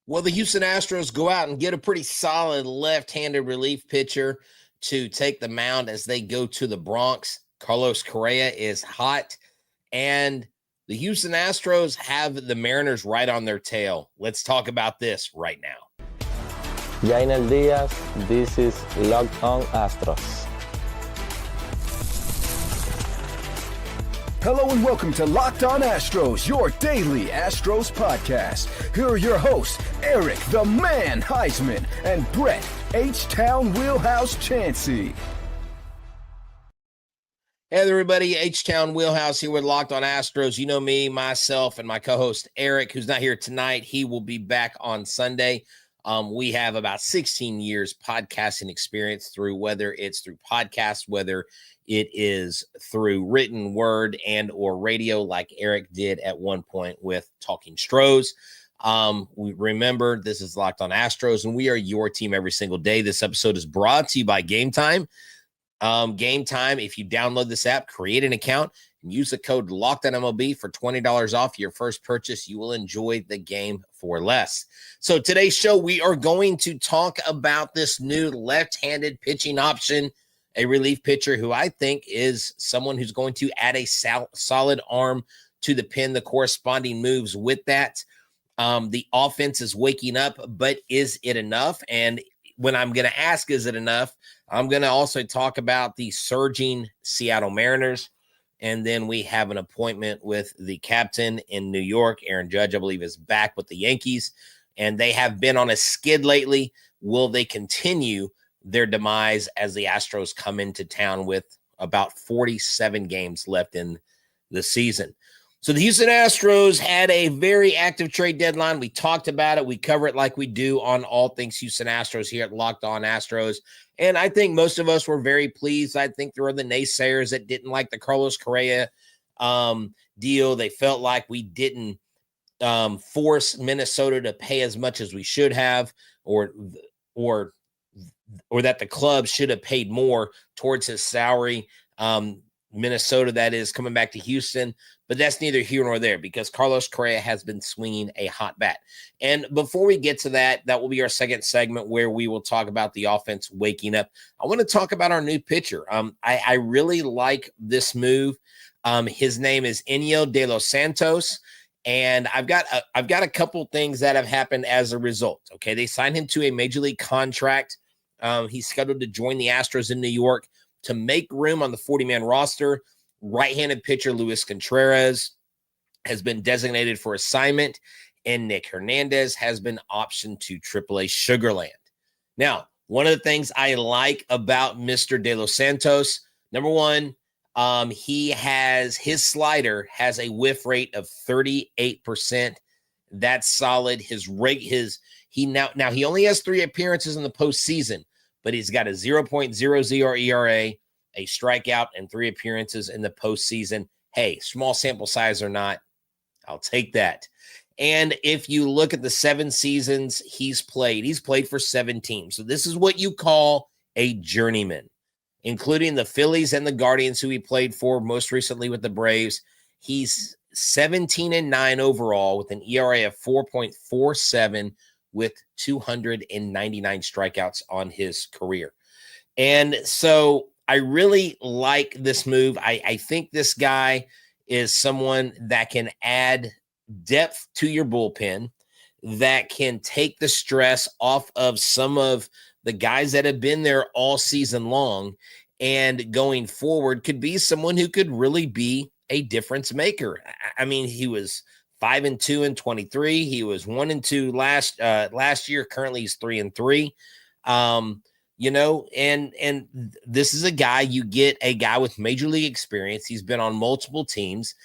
Well, the Houston Astros go out and get a pretty solid left-handed relief pitcher to take the mound as they go to the Bronx. Carlos Correa is hot, and the Houston Astros have the Mariners right on their tail. Let's talk about this right now. Yainer Diaz, this is Htown Astros. Hello and welcome to Locked On Astros, your daily Astros podcast. Here are your hosts, Eric the Man Heisman and Brett Htown Wheelhouse Chansey. Hey everybody, Htown Wheelhouse here with Locked On Astros. You know me, myself, and my co-host Eric, who's not here tonight. He will be back on Sunday. We have about 16 years podcasting experience through whether it's through podcasts, whether it is through written word and or radio like Eric did at one point with Talking Stros. We remember this is Locked On Astros, and we are your team every single day. This episode is brought to you by Game Time. Game Time, if you download this app, create an account, and use the code LOCKEDONMLB for $20 off your first purchase, you will enjoy the game for less. So today's show, we are going to talk about this new left-handed pitching option, a relief pitcher who I think is someone who's going to add a solid arm to the pen, the corresponding moves with that. The offense is waking up, but is it enough? And when I'm going to ask, is it enough? I'm going to also talk about the surging Seattle Mariners. And then we have an appointment with the captain in New York. Aaron Judge, I believe, is back with the Yankees. And they have been on a skid lately. Will they continue their demise as the Astros come into town with about 47 games left in the season? So the Houston Astros had a very active trade deadline. We talked about it. We cover it like we do on all things Houston Astros here at Locked On Astros. And I think most of us were very pleased. I think there were the naysayers that didn't like the Carlos Correa deal. They felt like we didn't force Minnesota to pay as much as we should have, or that the club should have paid more towards his salary. Minnesota, that is, coming back to Houston. But that's neither here nor there because Carlos Correa has been swinging a hot bat. And before we get to that, that will be our second segment where we will talk about the offense waking up. I want to talk about our new pitcher. I really like this move. His name is Yainer de los Santos. And I've got a couple things that have happened as a result. Okay, they signed him to a major league contract. He's scheduled to join the Astros in New York to make room on the 40-man roster. Right-handed pitcher Luis Contreras has been designated for assignment, and Nick Hernandez has been optioned to AAA Sugarland. Now, one of the things I like about Mr. De Los Santos, number one, his slider has a whiff rate of 38%. That's solid. He only has 3 appearances in the postseason, but he's got a 0.00 ERA, a strikeout, and 3 appearances in the postseason. Hey, small sample size or not, I'll take that. And if you look at the 7 seasons he's played for 7 teams. So this is what you call a journeyman, including the Phillies and the Guardians, who he played for most recently with the Braves. He's 17-9 overall with an ERA of 4.47 with 299 strikeouts on his career. And so I really like this move. I think this guy is someone that can add depth to your bullpen, that can take the stress off of some of the guys that have been there all season long, and going forward could be someone who could really be a difference maker. I mean, he was 5-2 in 23. He was 1-2 last year. Currently, he's 3-3. And this is a guy, you get a guy with major league experience. He's been on multiple teams.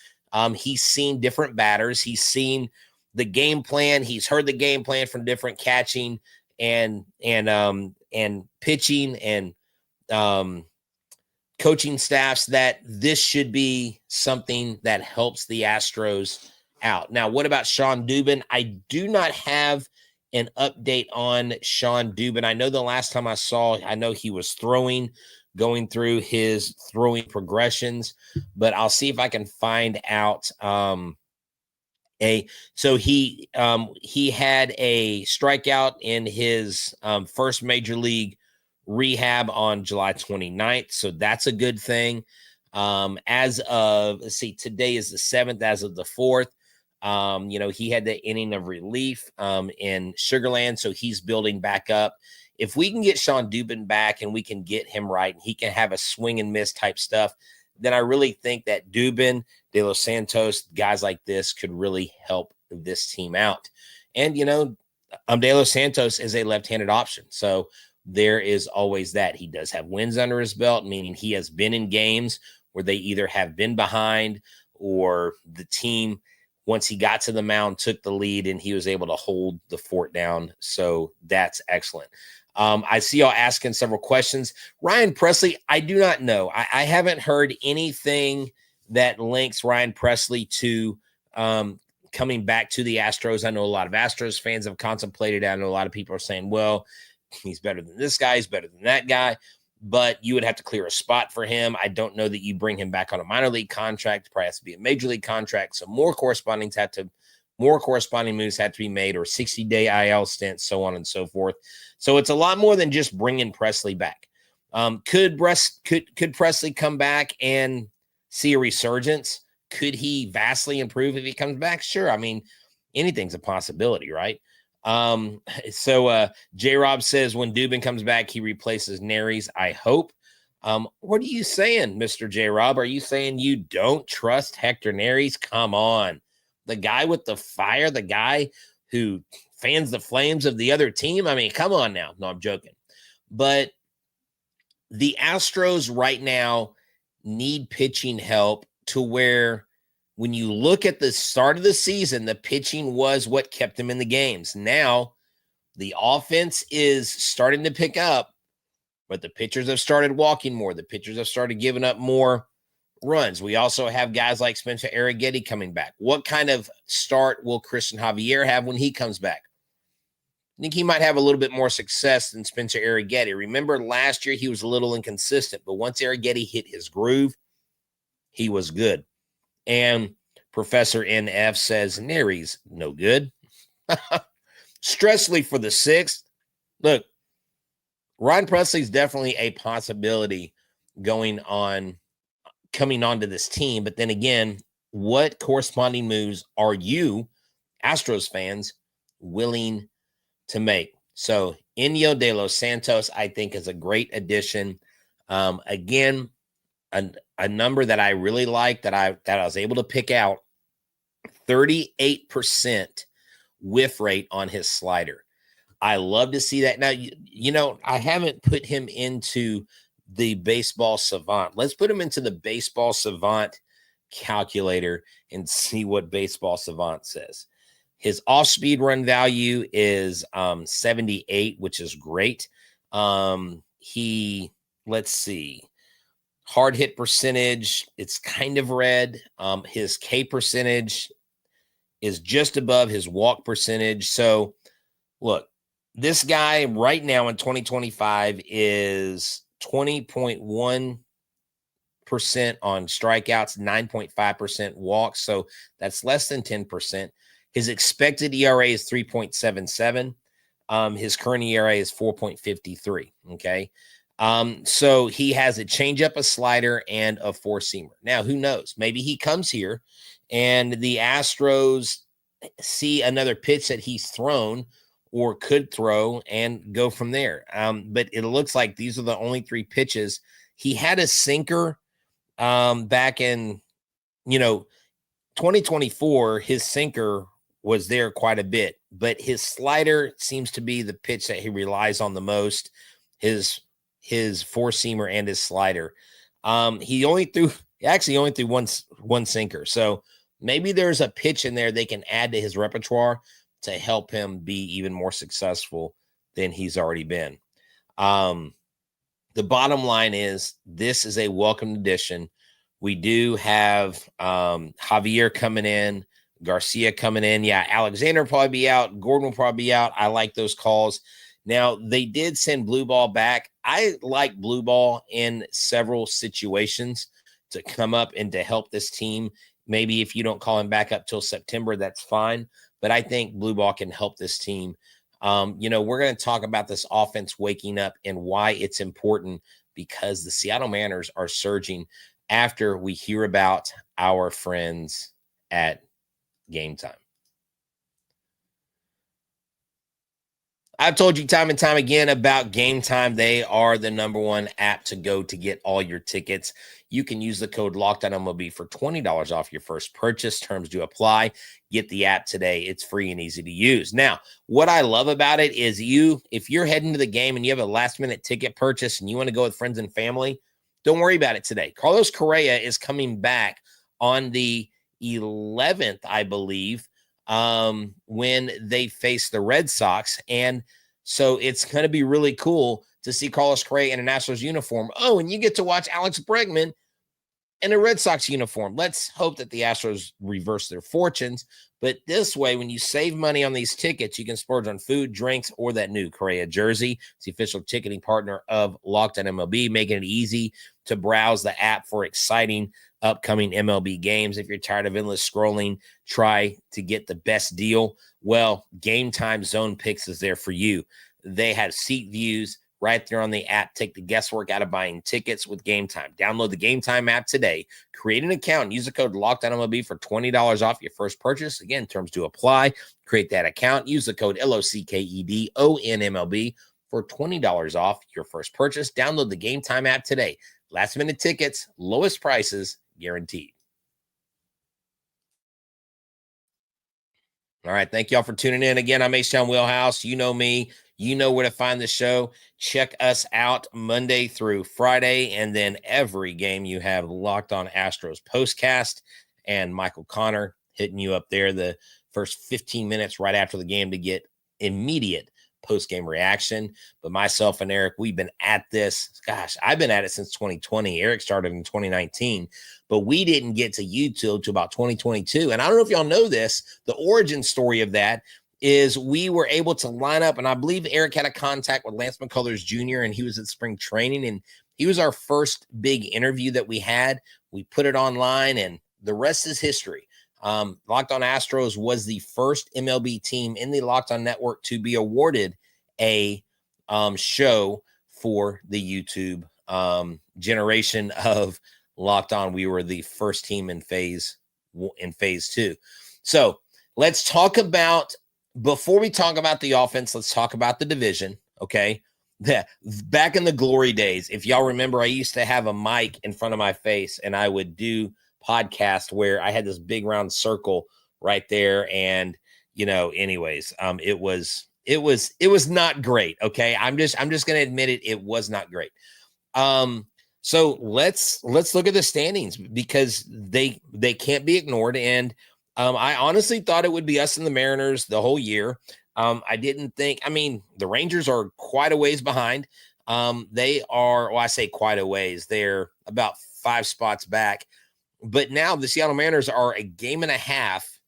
He's seen different batters. He's seen the game plan. He's heard the game plan from different catching and pitching and coaching staffs, that this should be something that helps the Astros out. Now, what about Sean Dubin? I do not have an update on Sean Dubin. I know the last time I know he was going through his throwing progressions, but I'll see if I can find out So he had a strikeout in his first major league rehab on July 29th. So that's a good thing. As of, let's see, today is the 7th, as of the 4th, he had the inning of relief in Sugarland. So he's building back up. If we can get Sean Dubin back and we can get him right and he can have a swing and miss type stuff, then I really think that Dubin, De Los Santos, guys like this could really help this team out. And, De Los Santos is a left-handed option. So there is always that. He does have wins under his belt, meaning he has been in games where they either have been behind or the team, once he got to the mound, took the lead and he was able to hold the fort down. So that's excellent. I see y'all asking several questions. Ryan Presley, I do not know. I haven't heard anything that links Ryan Presley to coming back to the Astros. I know a lot of Astros fans have contemplated it. I know a lot of people are saying, well, he's better than this guy. He's better than that guy. But you would have to clear a spot for him. I don't know that you bring him back on a minor league contract. It probably has to be a major league contract. So more corresponding moves had to be made, or 60-day IL stints, so on and so forth. So it's a lot more than just bringing Presley back. Could Presley come back and see a resurgence? Could he vastly improve if he comes back? Sure. I mean, anything's a possibility, right? So J-Rob says when Dubin comes back, he replaces Neris. I hope. What are you saying, Mr. J-Rob? Are you saying you don't trust Hector Neris? Come on. The guy with the fire, the guy who fans the flames of the other team. I mean, come on now. No, I'm joking. But the Astros right now need pitching help to where when you look at the start of the season, the pitching was what kept them in the games. Now, the offense is starting to pick up, but the pitchers have started walking more. The pitchers have started giving up more runs. We also have guys like Spencer Arrighetti coming back. What kind of start will Christian Javier have when he comes back? I think he might have a little bit more success than Spencer Arrighetti. Remember last year he was a little inconsistent, but once Arrighetti hit his groove, he was good. And Professor NF says Neris no good. Stressley for the 6th. Look, Ryan Presley's definitely a possibility coming onto this team. But then again, what corresponding moves are you, Astros fans, willing to make? So Inyo de los Santos, I think, is a great addition. Again, a number that I really like that I was able to pick out, 38% whiff rate on his slider. I love to see that. Now, I haven't put him into the Baseball Savant. Let's put him into the Baseball Savant calculator and see what Baseball Savant says. His off-speed run value is 78, which is great. Let's see. Hard hit percentage, it's kind of red. His K percentage is just above his walk percentage. So, look, this guy right now in 2025 is 20.1% on strikeouts, 9.5% walks. So that's less than 10%. His expected ERA is 3.77. His current ERA is 4.53. Okay. So he has a changeup, a slider, and a four-seamer. Now, who knows? Maybe he comes here and the Astros see another pitch that he's thrown or could throw and go from there. But it looks like these are the only 3 pitches. He had a sinker back in, 2024. His sinker was there quite a bit, but his slider seems to be the pitch that he relies on the most. His four-seamer and his slider. He only threw one sinker. So maybe there's a pitch in there they can add to his repertoire to help him be even more successful than he's already been. The bottom line is this is a welcome addition. We do have Javier coming in, Garcia coming in. Yeah, Alexander will probably be out. Gordon will probably be out. I like those calls. Now, they did send Blue Ball back. I like Blue Ball in several situations to come up and to help this team Maybe if you don't call him back up till September, that's fine. But I think blue ball can help this team. We're going to talk about this offense waking up and why it's important, because the Seattle Mariners are surging after we hear about our friends at Game Time. I've told you time and time again about Game Time. They are the #1 app to go to get all your tickets. You can use the code LOCKEDONMLB for $20 off your first purchase. Terms do apply. Get the app today. It's free and easy to use. Now, what I love about it is if you're heading to the game and you have a last-minute ticket purchase and you want to go with friends and family, don't worry about it today. Carlos Correa is coming back on the 11th, I believe, when they face the Red Sox. And so it's going to be really cool to see Carlos Correa in an Astros uniform. Oh, and you get to watch Alex Bregman in a Red Sox uniform. Let's hope that the Astros reverse their fortunes. But this way, when you save money on these tickets, you can splurge on food, drinks, or that new Correa jersey. It's the official ticketing partner of Locked On MLB, making it easy to browse the app for exciting upcoming MLB games. If you're tired of endless scrolling, try to get the best deal. Well, Game Time Zone Picks is there for you. They have seat views right there on the app. Take the guesswork out of buying tickets with Game Time. Download the Game Time app today. Create an account and use the code LOCKEDONMLB for $20 off your first purchase. Again, terms do apply. Create that account. Use the code LOCKEDONMLB for $20 off your first purchase. Download the Game Time app today. Last minute tickets, lowest prices guaranteed. All right. Thank y'all for tuning in. Again, I'm Htown Wheelhouse. You know me. You know where to find the show. Check us out Monday through Friday. And then every game you have Locked On Astros postcast, and Michael Connor hitting you up there the first 15 minutes right after the game to get immediate post-game reaction. But myself and Eric, we've been at this. Gosh, I've been at it since 2020. Eric started in 2019, but we didn't get to YouTube to about 2022. And I don't know if y'all know this, the origin story of that is we were able to line up, and I believe Eric had a contact with Lance McCullers Jr., and he was at spring training, and he was our first big interview that we had. We put it online, and the rest is history. Locked On Astros was the first MLB team in the Locked On Network to be awarded a show for the YouTube generation of Locked On. We were the first team in phase 2. So let's talk about, before we talk about the offense, let's talk about the division. Okay. Back in the glory days, if y'all remember, I used to have a mic in front of my face and I would do podcast where I had this big round circle right there. And, anyways, it was not great. Okay. I'm just going to admit it. It was not great. So let's look at the standings, because they can't be ignored. And I honestly thought it would be us and the Mariners the whole year. I didn't think, the Rangers are quite a ways behind. They are, I say quite a ways. They're about 5 spots back. But now the Seattle Mariners are a game and a half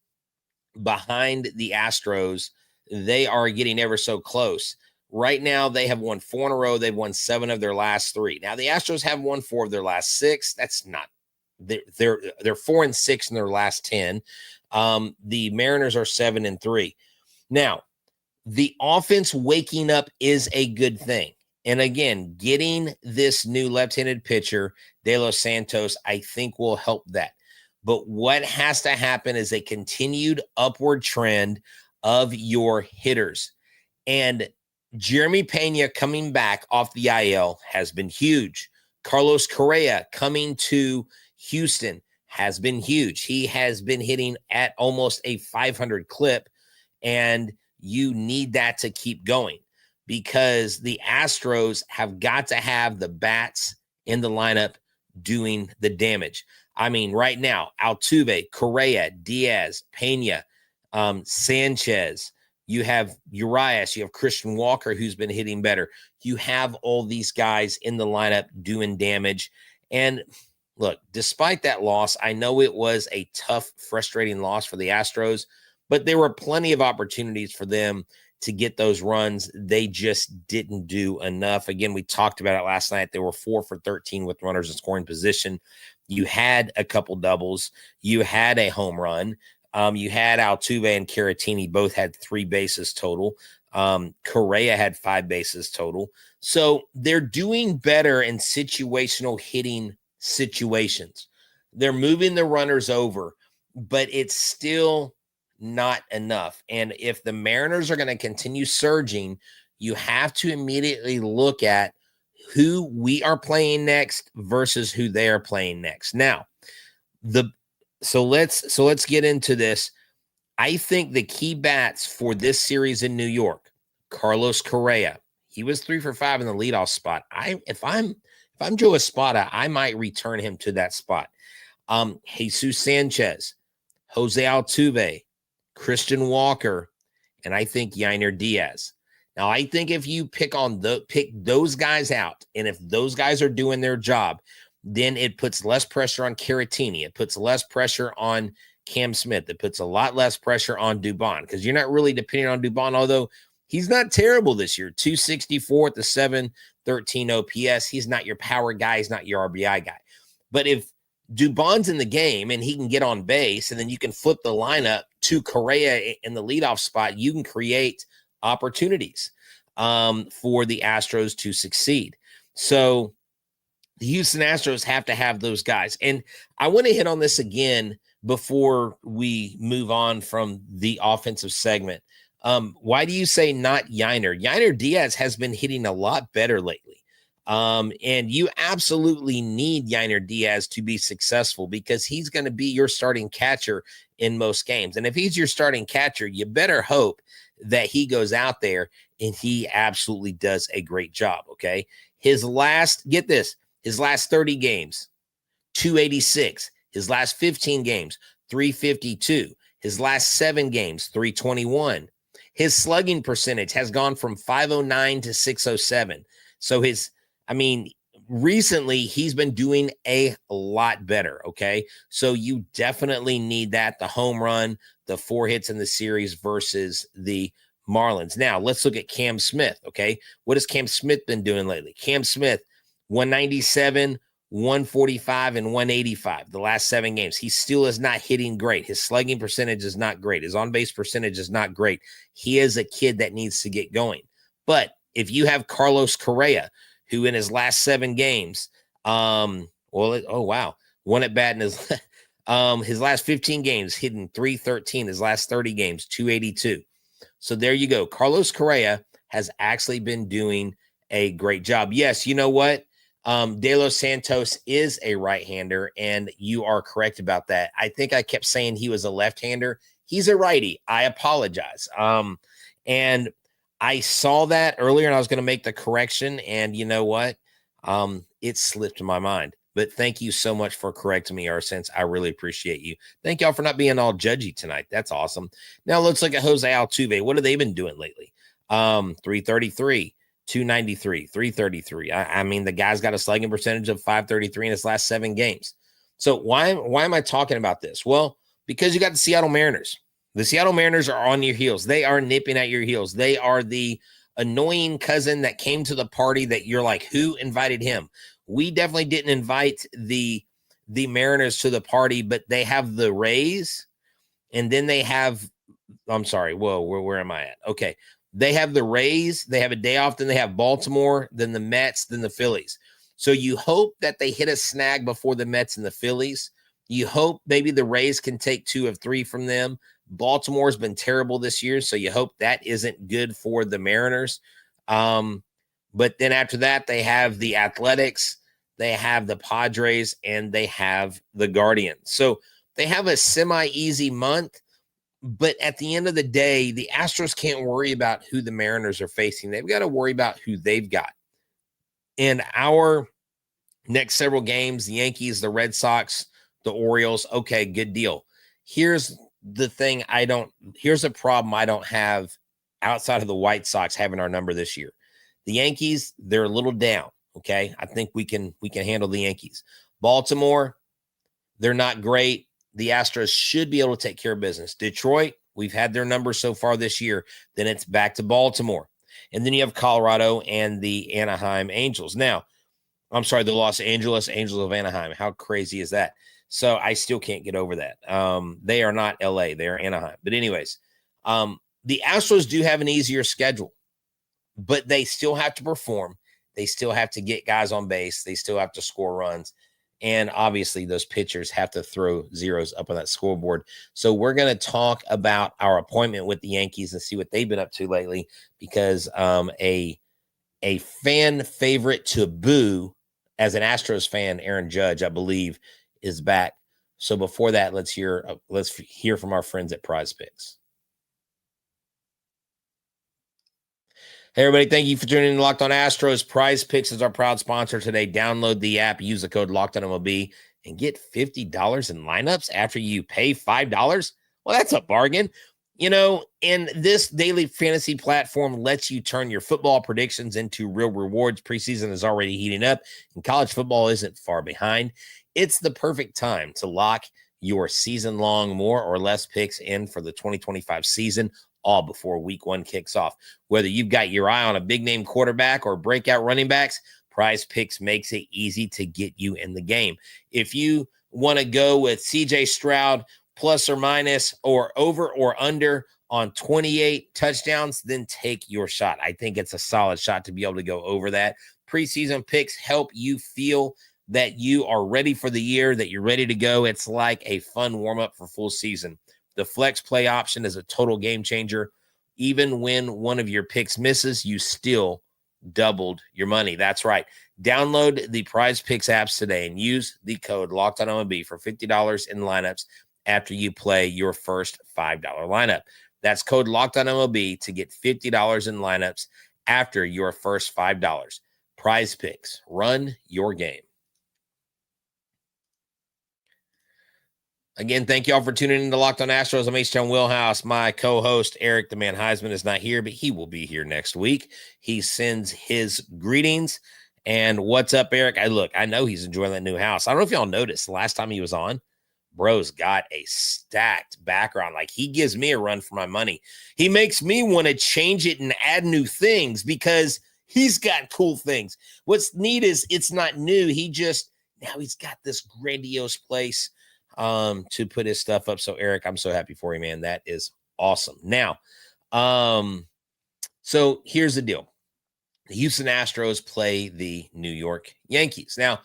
behind the Astros. They are getting ever so close. Right now, they have won 4 in a row. They've won 7 of their last 3. Now, the Astros have won 4 of their last 6. That's not, they're 4-6 in their last 10. The Mariners are 7-3. Now, the offense waking up is a good thing. And again, getting this new left-handed pitcher, De Los Santos, I think will help that. But what has to happen is a continued upward trend of your hitters. And Jeremy Pena coming back off the IL has been huge. Carlos Correa coming to Houston has been huge. He has been hitting at almost a 500 clip, and you need that to keep going, because the Astros have got to have the bats in the lineup doing the damage. Right now, Altuve, Correa, Diaz, Pena, Sanchez, you have Urias, you have Christian Walker, who's been hitting better. You have all these guys in the lineup doing damage. And look, despite that loss, I know it was a tough, frustrating loss for the Astros, but there were plenty of opportunities for them to get those runs. They just didn't do enough. Again, we talked about it last night. They were 4 for 13 with runners in scoring position. You had a couple doubles. You had a home run. You had Altuve and Caratini both had 3 bases total. Correa had 5 bases total. So they're doing better in situational hitting situations. They're moving the runners over, but it's still not enough. And if the Mariners are going to continue surging, you have to immediately look at who we are playing next versus who they are playing next. Now, so let's get into this. I think the key bats for this series in New York, Carlos Correa, he was 3 for 5 in the leadoff spot. If I'm Joe Espada, I might return him to that spot. Jesus Sanchez, Jose Altuve, Christian Walker, and I think Yainer Diaz. Now, I think if you pick those guys out, and if those guys are doing their job, then it puts less pressure on Caratini. It puts less pressure on Cam Smith. It puts a lot less pressure on Dubon because you're not really depending on Dubon, although he's not terrible this year. 264 at the 713 OPS. He's not your power guy. He's not your RBI guy. But if Dubon's in the game and he can get on base, and then you can flip the lineup to Correa in the leadoff spot, you can create opportunities for the Astros to succeed. So the Houston Astros have to have those guys. And I want to hit on this again before we move on from the offensive segment. Why do you say not Yainer? Yainer Diaz has been hitting a lot better lately. And you absolutely need Yainer Diaz to be successful because he's going to be your starting catcher in most games. And if he's your starting catcher, you better hope that he goes out there and he absolutely does a great job. Okay. His last 30 games, 286. His last 15 games, 352. His last 7 games, 321. His slugging percentage has gone from 509 to 607. So recently he's been doing a lot better. Okay. So you definitely need that. The home run, the 4 hits in the series versus the Marlins. Now let's look at Cam Smith. Okay. What has Cam Smith been doing lately? Cam Smith, 197, 145, and 185 the last 7 games. He still is not hitting great. His slugging percentage is not great. His on-base percentage is not great. He is a kid that needs to get going. But if you have Carlos Correa, who in his last 7 games, one at bat in his last 15 games, hitting 313, his last 30 games, 282. So there you go. Carlos Correa has actually been doing a great job. Yes, you know what? De Los Santos is a right-hander, and you are correct about that. I think I kept saying he was a left-hander. He's a righty. I apologize. And I saw that earlier, and I was going to make the correction, and you know what? It slipped my mind. But thank you so much for correcting me, Arsens. I really appreciate you. Thank y'all for not being all judgy tonight. That's awesome. Now let's look at Jose Altuve. What have they been doing lately? 333. 293, 333. I mean, the guy's got a slugging percentage of 533 in his last 7 games. So why am I talking about this? Well, because you got the Seattle Mariners. The Seattle Mariners are on your heels. They are nipping at your heels. They are the annoying cousin that came to the party that you're like, who invited him? We definitely didn't invite the Mariners to the party, but they have the Rays, and then they have, I'm sorry, whoa, where am I at? Okay. They have the Rays, they have a day off, then they have Baltimore, then the Mets, then the Phillies. So you hope that they hit a snag before the Mets and the Phillies. You hope maybe the Rays can take 2 of 3 from them. Baltimore's been terrible this year, so you hope that isn't good for the Mariners. But then after that, they have the Athletics, they have the Padres, and they have the Guardians. So they have a semi-easy month. But at the end of the day, the Astros can't worry about who the Mariners are facing. They've got to worry about who they've got. In our next several games, the Yankees, the Red Sox, the Orioles, okay, good deal. Here's the thing here's a problem I don't have outside of the White Sox having our number this year. The Yankees, they're a little down, okay? I think we can handle the Yankees. Baltimore, they're not great. The Astros should be able to take care of business. Detroit, we've had their numbers so far this year. Then it's back to Baltimore. And then you have Colorado and the Anaheim Angels. Now, I'm sorry, the Los Angeles Angels of Anaheim. How crazy is that? So I still can't get over that. They are not LA, they are Anaheim. But anyways, the Astros do have an easier schedule, but they still have to perform. They still have to get guys on base. They still have to score runs. And obviously, those pitchers have to throw zeros up on that scoreboard. So we're going to talk about our appointment with the Yankees and see what they've been up to lately, because a fan favorite to boo as an Astros fan, Aaron Judge, I believe, is back. So before that, let's hear from our friends at Prize Picks. Hey, everybody, thank you for tuning in to Locked on Astros. Prize Picks is our proud sponsor today. Download the app, use the code LOCKEDONMLB, and get $50 in lineups after you pay $5. Well, that's a bargain. You know, and this daily fantasy platform lets you turn your football predictions into real rewards. Preseason is already heating up, and college football isn't far behind. It's the perfect time to lock your season-long more or less picks in for the 2025 season, all before week 1 kicks off. Whether you've got your eye on a big-name quarterback or breakout running backs, Prize Picks makes it easy to get you in the game. If you want to go with CJ Stroud plus or minus or over or under on 28 touchdowns, then take your shot. I think it's a solid shot to be able to go over that. Preseason picks help you feel that you are ready for the year, that you're ready to go. It's like a fun warm-up for full season. The flex play option is a total game changer. Even when one of your picks misses, you still doubled your money. That's right. Download the Prize Picks apps today and use the code LOCKEDONMLB for $50 in lineups after you play your first $5 lineup. That's code LOCKEDONMLB to get $50 in lineups after your first $5. Prize Picks. Run your game. Again, thank you all for tuning in to Locked on Astros. I'm Htown Wheelhouse. My co-host, Eric the Man Heisman, is not here, but he will be here next week. He sends his greetings. And what's up, Eric? I know he's enjoying that new house. I don't know if y'all noticed, the last time he was on, bro's got a stacked background. Like, he gives me a run for my money. He makes me want to change it and add new things because he's got cool things. What's neat is it's not new. Now he's got this grandiose place to put his stuff up. So Eric, I'm so happy for you, man. That is awesome. Now, so here's the deal. The Houston Astros play the New York Yankees. Now,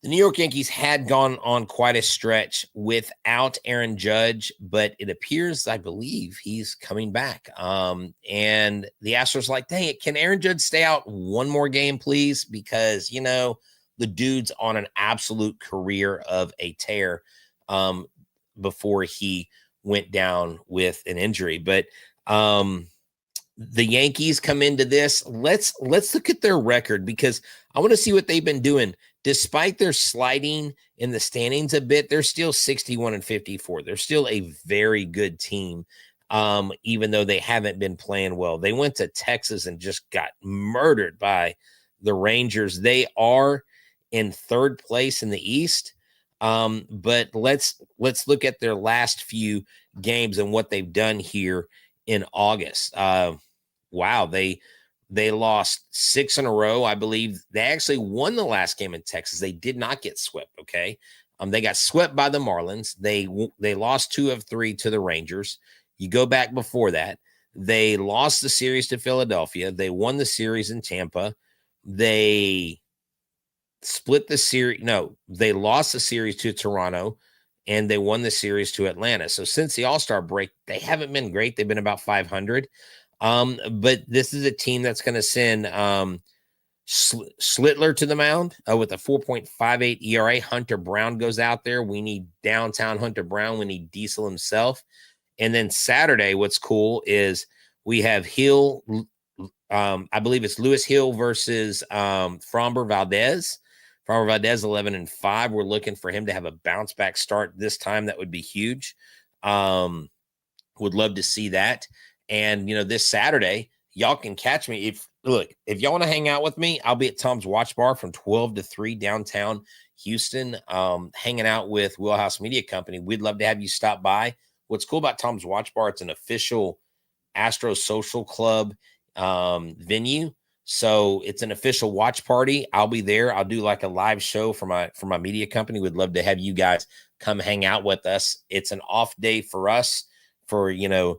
the New York Yankees had gone on quite a stretch without Aaron Judge, but it appears, I believe, he's coming back. And the Astros like, dang it, can Aaron Judge stay out one more game, please? Because, you know, the dude's on an absolute career of a tear before he went down with an injury. But the Yankees come into this. Let's look at their record, because I want to see what they've been doing. Despite their sliding in the standings a bit, they're still 61-54. They're still a very good team, even though they haven't been playing well. They went to Texas and just got murdered by the Rangers. They are in third place in the East. But let's look at their last few games and what they've done here in August. Wow, they lost 6 in a row. I believe they actually won the last game in Texas. They did not get swept. Okay. They got swept by the Marlins. They lost 2 of 3 to the Rangers. You go back before that, they lost the series to Philadelphia. They won the series in Tampa. They split the series. No, they lost the series to Toronto, and they won the series to Atlanta. So since the All-Star break, they haven't been great. They've been about 500. But this is a team that's going to send Schlittler to the mound with a 4.58 ERA. Hunter Brown goes out there. We need downtown Hunter Brown. We need Diesel himself. And then Saturday, what's cool is we have Hill. I believe it's Lewis Hill versus Framber Valdez. Framber Valdez 11-5. We're looking for him to have a bounce back start this time. That would be huge. Would love to see that. And, you know, this Saturday, y'all can catch me. If y'all want to hang out with me, I'll be at Tom's Watch Bar from 12 to 3 downtown Houston, hanging out with Wheelhouse Media Company. We'd love to have you stop by. What's cool about Tom's Watch Bar, it's an official Astros Social Club venue. So it's an official watch party. I'll be there. I'll do like a live show for my media company. We'd love to have you guys come hang out with us. It's an off day for us, for the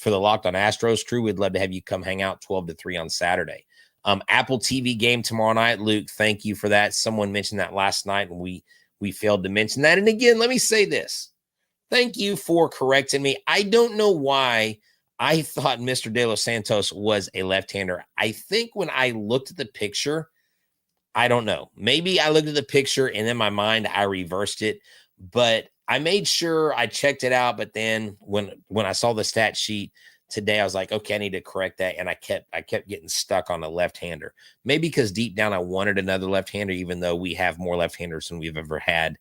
Locked On Astros crew. We'd love to have you come hang out 12 to 3 on Saturday. Apple TV game tomorrow night. Luke, thank you for that. Someone mentioned that last night, and we failed to mention that. And again, let me say this. Thank you for correcting me. I don't know why I thought Mr. De Los Santos was a left-hander. I think when I looked at the picture, I don't know. Maybe I looked at the picture and in my mind I reversed it, but I made sure I checked it out. But then when I saw the stat sheet today, I was like, okay, I need to correct that. And I kept getting stuck on a left-hander. Maybe because deep down I wanted another left-hander, even though we have more left-handers than we've ever had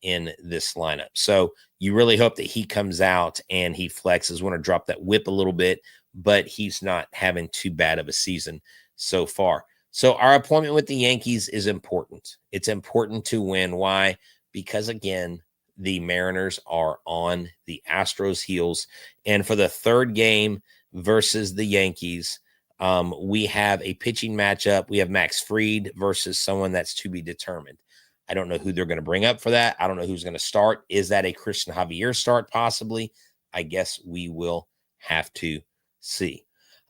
in this lineup. So you really hope that he comes out and he flexes. Want to drop that whip a little bit, but he's not having too bad of a season so far. So our appointment with the Yankees is important. It's important to win. Why? Because again, the Mariners are on the Astros' heels. And for the third game versus the Yankees, we have a pitching matchup. We have Max Fried versus someone that's to be determined. I don't know who they're going to bring up for that. I don't know who's going to start. Is that a Christian Javier start? Possibly. I guess we will have to see.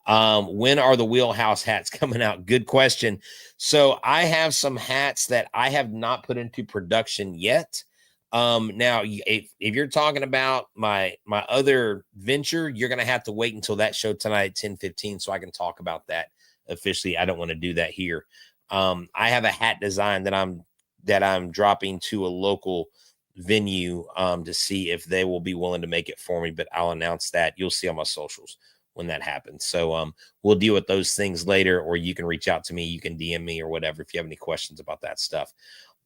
When are the Wheelhouse hats coming out? Good question. So I have some hats that I have not put into production yet. Now, if you're talking about my other venture, you're going to have to wait until that show tonight at 10:15 so I can talk about that officially. I don't want to do that here. I have a hat design that I'm dropping to a local venue to see if they will be willing to make it for me, but I'll announce that. You'll see on my socials when that happens. So we'll deal with those things later, or you can reach out to me. You can DM me or whatever if you have any questions about that stuff.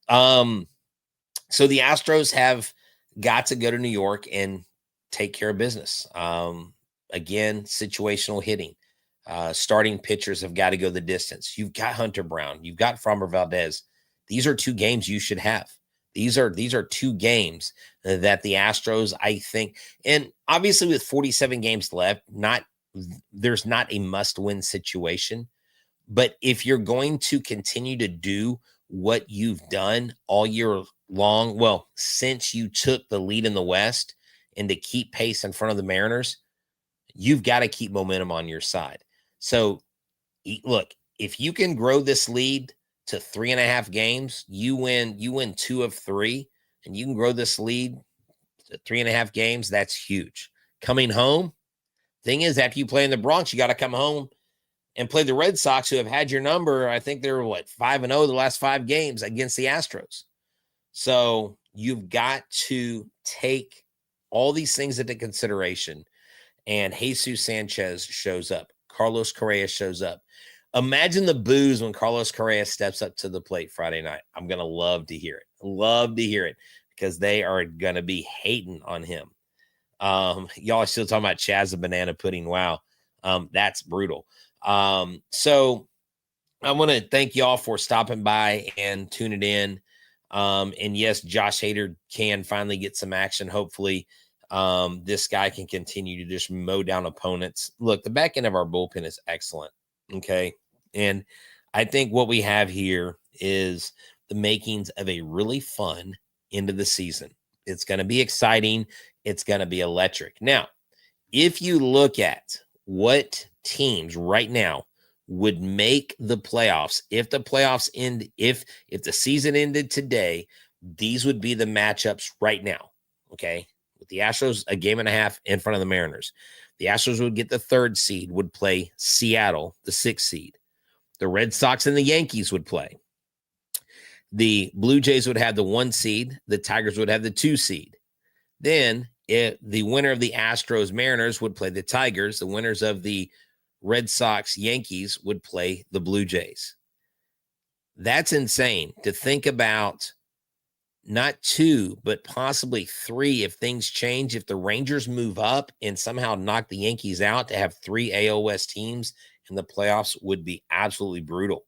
So the Astros have got to go to New York and take care of business. Again, situational hitting. Starting pitchers have got to go the distance. You've got Hunter Brown. You've got Framber Valdez. These are two games you should have. These are two games that the Astros, I think, and obviously with 47 games left, there's not a must-win situation. But if you're going to continue to do what you've done all year long, well, since you took the lead in the West, and to keep pace in front of the Mariners, you've got to keep momentum on your side. So, look, if you can grow this lead to 3.5 games, you win 2 of 3, and you can grow this lead to 3.5 games, that's huge. Coming home, thing is, after you play in the Bronx, you got to come home and play the Red Sox, who have had your number. I think they're 5-0 the last 5 games against the Astros. So you've got to take all these things into consideration. And Jesus Sanchez shows up. Carlos Correa shows up. Imagine the boos when Carlos Correa steps up to the plate Friday night. I'm going to love to hear it. Love to hear it, because they are going to be hating on him. Y'all are still talking about Chaz the Banana Pudding. Wow. That's brutal. So I want to thank y'all for stopping by and tuning in. And yes, Josh Hader can finally get some action. Hopefully, this guy can continue to just mow down opponents. Look, the back end of our bullpen is excellent. Okay. And I think what we have here is the makings of a really fun end of the season. It's going to be exciting. It's going to be electric. Now, if you look at what teams right now would make the playoffs, if the playoffs end, if the season ended today, these would be the matchups right now. Okay. With the Astros a game and a half in front of the Mariners, the Astros would get the 3rd seed, would play Seattle, the 6th seed. The Red Sox and the Yankees would play. The Blue Jays would have the 1 seed. The Tigers would have the 2 seed. Then the winner of the Astros Mariners would play the Tigers. The winners of the Red Sox Yankees would play the Blue Jays. That's insane to think about. Not 2, but possibly 3 if things change. If the Rangers move up and somehow knock the Yankees out, to have 3 AOS teams in the playoffs would be absolutely brutal.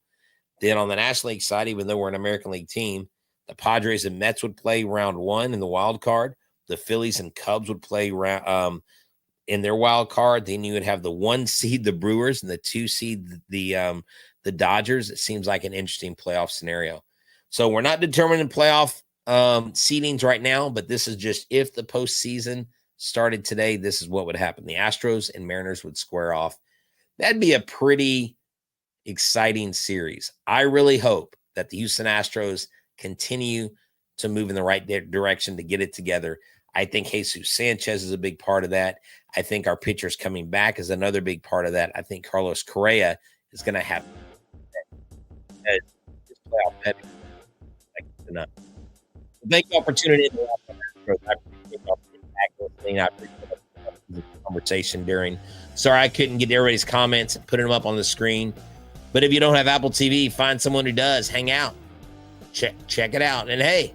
Then on the National League side, even though we're an American League team, the Padres and Mets would play round 1 in the wild card. The Phillies and Cubs would play in their wild card. Then you would have the 1 seed, the Brewers, and the 2 seed, the Dodgers. It seems like an interesting playoff scenario. So we're not determining playoff seedings right now, but this is just if the postseason started today, this is what would happen. The Astros and Mariners would square off. That'd be a pretty exciting series. I really hope that the Houston Astros continue to move in the right direction to get it together. I think Jesus Sanchez is a big part of that. I think our pitchers coming back is another big part of that. I think Carlos Correa is going to have his playoff heavy. Thank you all for tuning in. I appreciate y'all being back listening. I appreciate the conversation during. Sorry I couldn't get everybody's comments and put them up on the screen. But if you don't have Apple TV, find someone who does. Hang out. Check it out. And hey,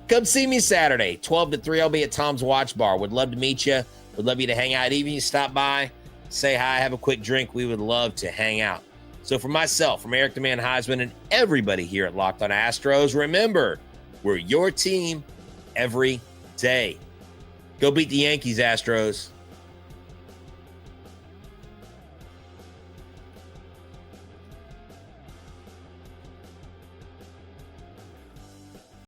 come see me Saturday, 12 to 3. I'll be at Tom's Watch Bar. Would love to meet you. Would love you to hang out. Even if you stop by, say hi, have a quick drink. We would love to hang out. So for myself, from Eric the Man Heisman, and everybody here at Locked on Astros, remember, we're your team every day. Go beat the Yankees, Astros.